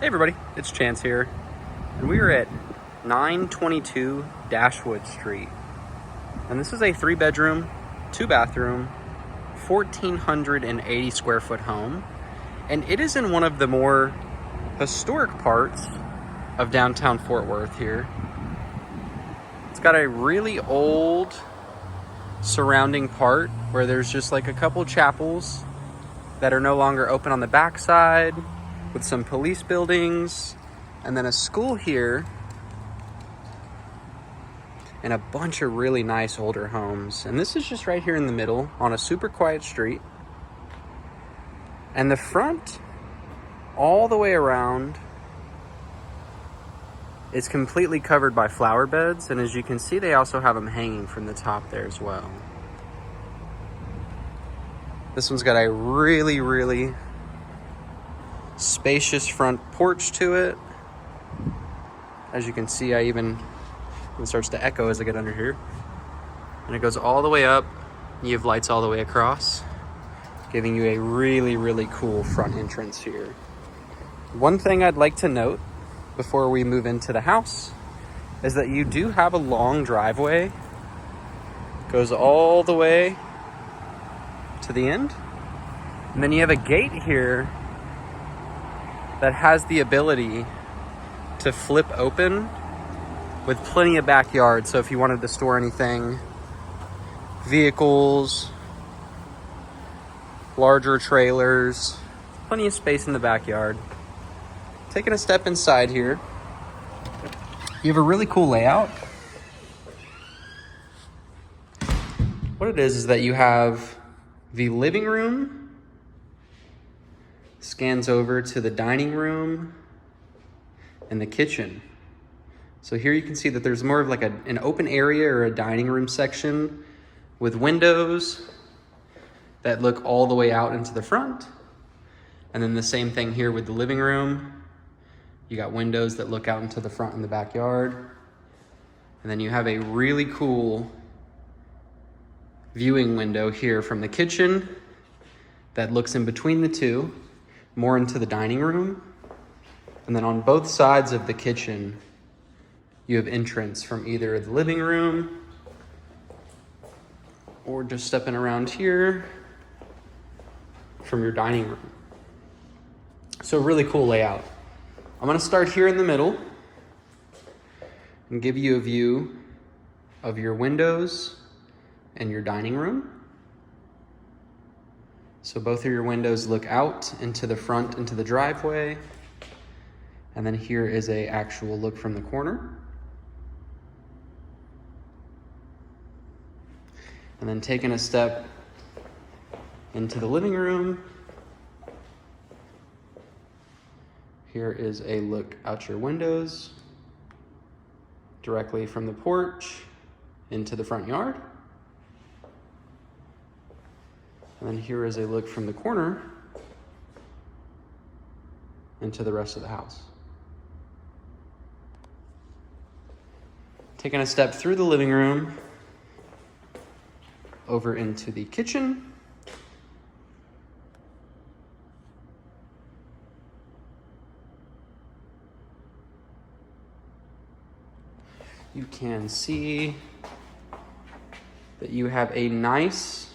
Hey everybody, it's Chance here, and we are at 922 Dashwood Street. And this is a 3-bedroom, 2-bathroom, 1,480 square foot home. And it is in one of the more historic parts of downtown Fort Worth here. It's got a really old surrounding part where there's just like a couple chapels that are no longer open on the backside, with some police buildings, and then a school here, and a bunch of really nice older homes. And this is just right here in the middle on a super quiet street. And the front, all the way around, is completely covered by flower beds. And as you can see, they also have them hanging from the top there as well. This one's got a really spacious front porch to it. As you can see, it starts to echo as I get under here. And it goes all the way up. You have lights all the way across, giving you a really cool front entrance here. One thing I'd like to note before we move into the house is that you do have a long driveway. It goes all the way to the end. And then you have a gate here that has the ability to flip open with plenty of backyard. So if you wanted to store anything, vehicles, larger trailers, plenty of space in the backyard. Taking a step inside here, you have a really cool layout. What it is that you have the living room, scans over to the dining room and the kitchen. So here you can see that there's more of like an open area or a dining room section with windows that look all the way out into the front. And then the same thing here with the living room. You got windows that look out into the front and the backyard. And then you have a really cool viewing window here from the kitchen that looks in between the two, more into the dining room. And then on both sides of the kitchen, you have entrance from either the living room or just stepping around here from your dining room. So really cool layout. I'm gonna start here in the middle and give you a view of your windows and your dining room. So both of your windows look out into the front, into the driveway. And then here is a actual look from the corner. And then taking a step into the living room. Here is a look out your windows, directly from the porch into the front yard. And then here is a look from the corner into the rest of the house. Taking a step through the living room, over into the kitchen. You can see that you have a nice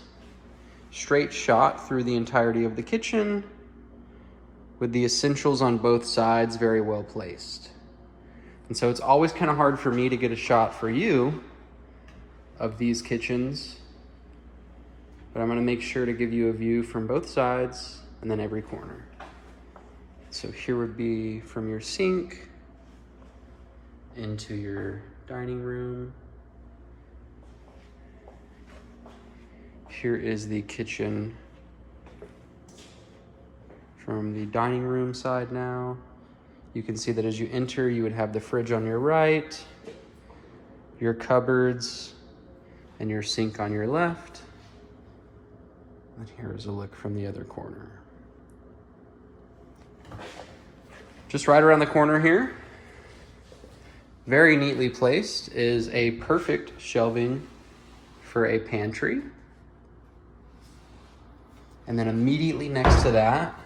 straight shot through the entirety of the kitchen with the essentials on both sides very well placed. And so it's always kind of hard for me to get a shot for you of these kitchens, but I'm going to make sure to give you a view from both sides and then every corner. So here would be from your sink into your dining room. Here is the kitchen from the dining room side now. You can see that as you enter, you would have the fridge on your right, your cupboards, and your sink on your left. And here is a look from the other corner. Just right around the corner here, very neatly placed, is a perfect shelving for a pantry. And then immediately next to that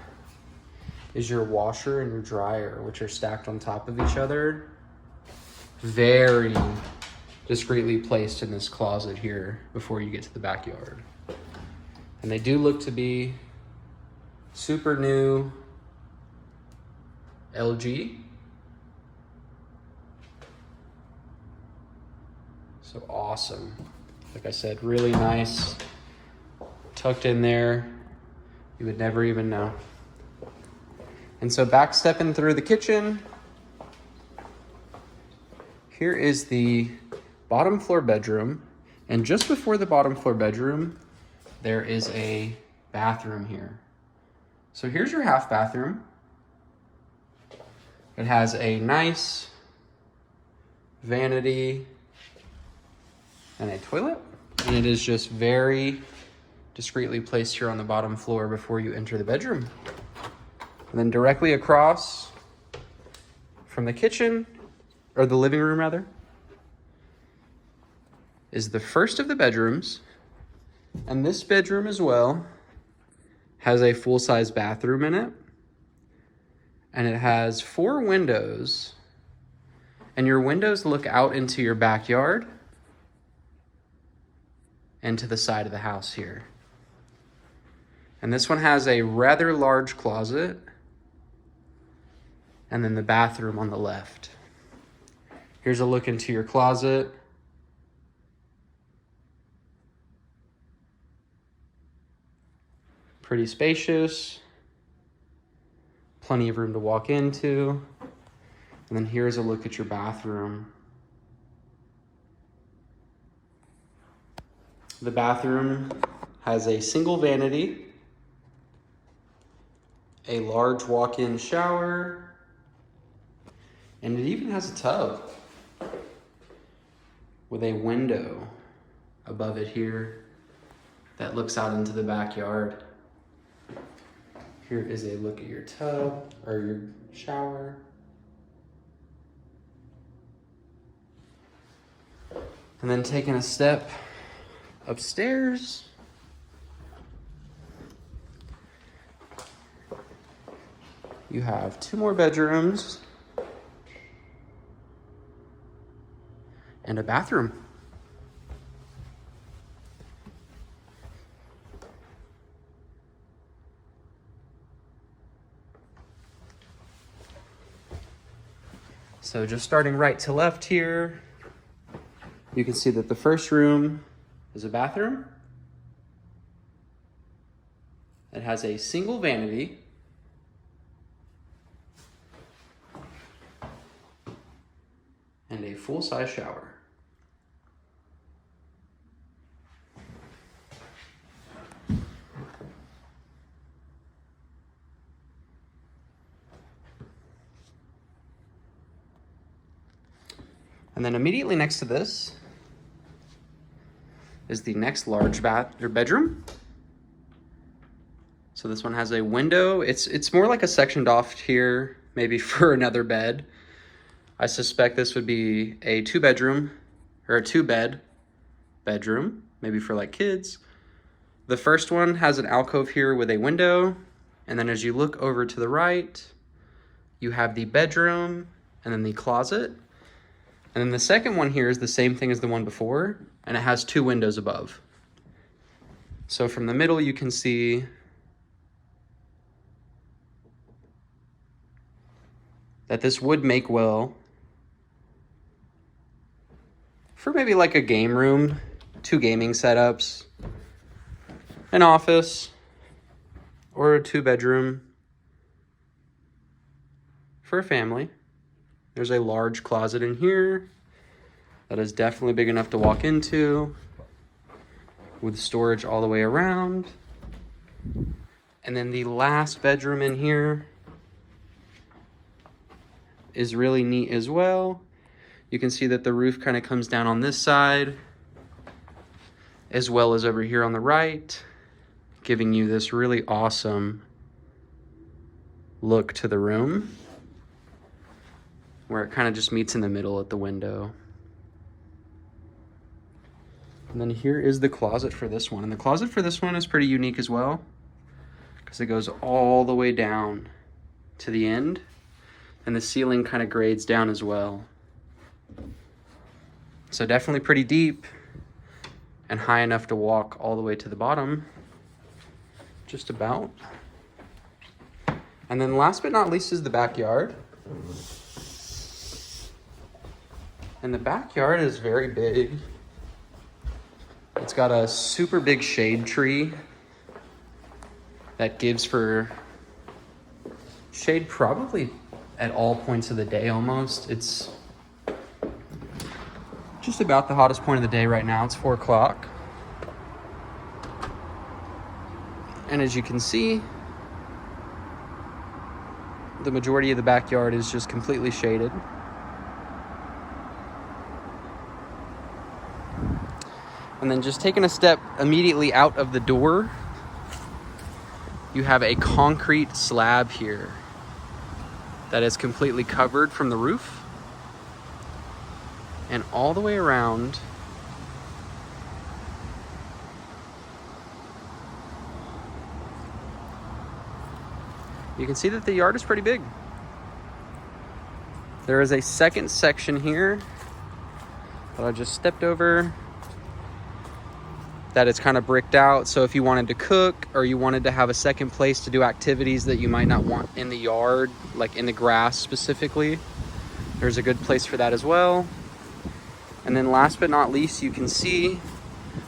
is your washer and your dryer, which are stacked on top of each other. Very discreetly placed in this closet here before you get to the backyard. And they do look to be super new LG. So awesome. Like I said, really nice, tucked in there. You would never even know. And so back stepping through the kitchen, here is the bottom floor bedroom. And just before the bottom floor bedroom, there is a bathroom here. So here's your half bathroom. It has a nice vanity and a toilet. And it is just very discreetly placed here on the bottom floor before you enter the bedroom. And then directly across from the kitchen, or the living room rather, is the first of the bedrooms. And this bedroom as well has a full-size bathroom in it. And it has 4 windows. And your windows look out into your backyard and to the side of the house here. And this one has a rather large closet. And then the bathroom on the left. Here's a look into your closet. Pretty spacious. Plenty of room to walk into. And then here's a look at your bathroom. The bathroom has a single vanity, a large walk-in shower, and it even has a tub with a window above it here that looks out into the backyard. Here is a look at your tub, or your shower. And then taking a step upstairs, you have 2 more bedrooms and a bathroom. So just starting right to left here, you can see that the first room is a bathroom. It has a single vanity. And a full-size shower. And then immediately next to this is the next large bedroom. So this one has a window. It's more like a sectioned off here, maybe for another bed. I suspect this would be a 2-bedroom or a 2-bed bedroom, maybe for like kids. The first one has an alcove here with a window. And then as you look over to the right, you have the bedroom and then the closet. And then the second one here is the same thing as the one before, and it has 2 windows above. So from the middle, you can see that this would make well for maybe like a game room, 2 gaming setups, an office, or a 2-bedroom for a family. There's a large closet in here that is definitely big enough to walk into, with storage all the way around. And then the last bedroom in here is really neat as well. You can see that the roof kind of comes down on this side, as well as over here on the right, giving you this really awesome look to the room, where it kind of just meets in the middle at the window. And then here is the closet for this one. And the closet for this one is pretty unique as well, because it goes all the way down to the end, and the ceiling kind of grades down as well. So definitely pretty deep and high enough to walk all the way to the bottom, just about. And then last but not least is the backyard. And the backyard is very big. It's got a super big shade tree that gives for shade probably at all points of the day almost. It's just about the hottest point of the day right now. It's 4 o'clock. And as you can see, the majority of the backyard is just completely shaded. And then just taking a step immediately out of the door, you have a concrete slab here that is completely covered from the roof. And all the way around, you can see that the yard is pretty big. There is a second section here that I just stepped over that is kind of bricked out. So if you wanted to cook or you wanted to have a second place to do activities that you might not want in the yard, like in the grass specifically, there's a good place for that as well. And then last but not least, you can see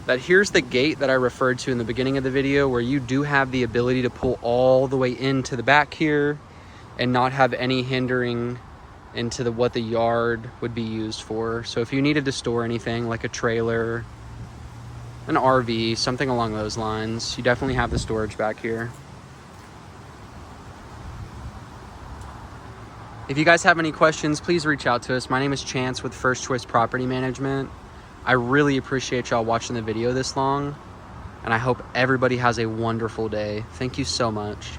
that here's the gate that I referred to in the beginning of the video, where you do have the ability to pull all the way into the back here and not have any hindering into what the yard would be used for. So if you needed to store anything like a trailer, an RV, something along those lines, you definitely have the storage back here. If you guys have any questions, please reach out to us. My name is Chance with First Choice Property Management. I really appreciate y'all watching the video this long, and I hope everybody has a wonderful day. Thank you so much.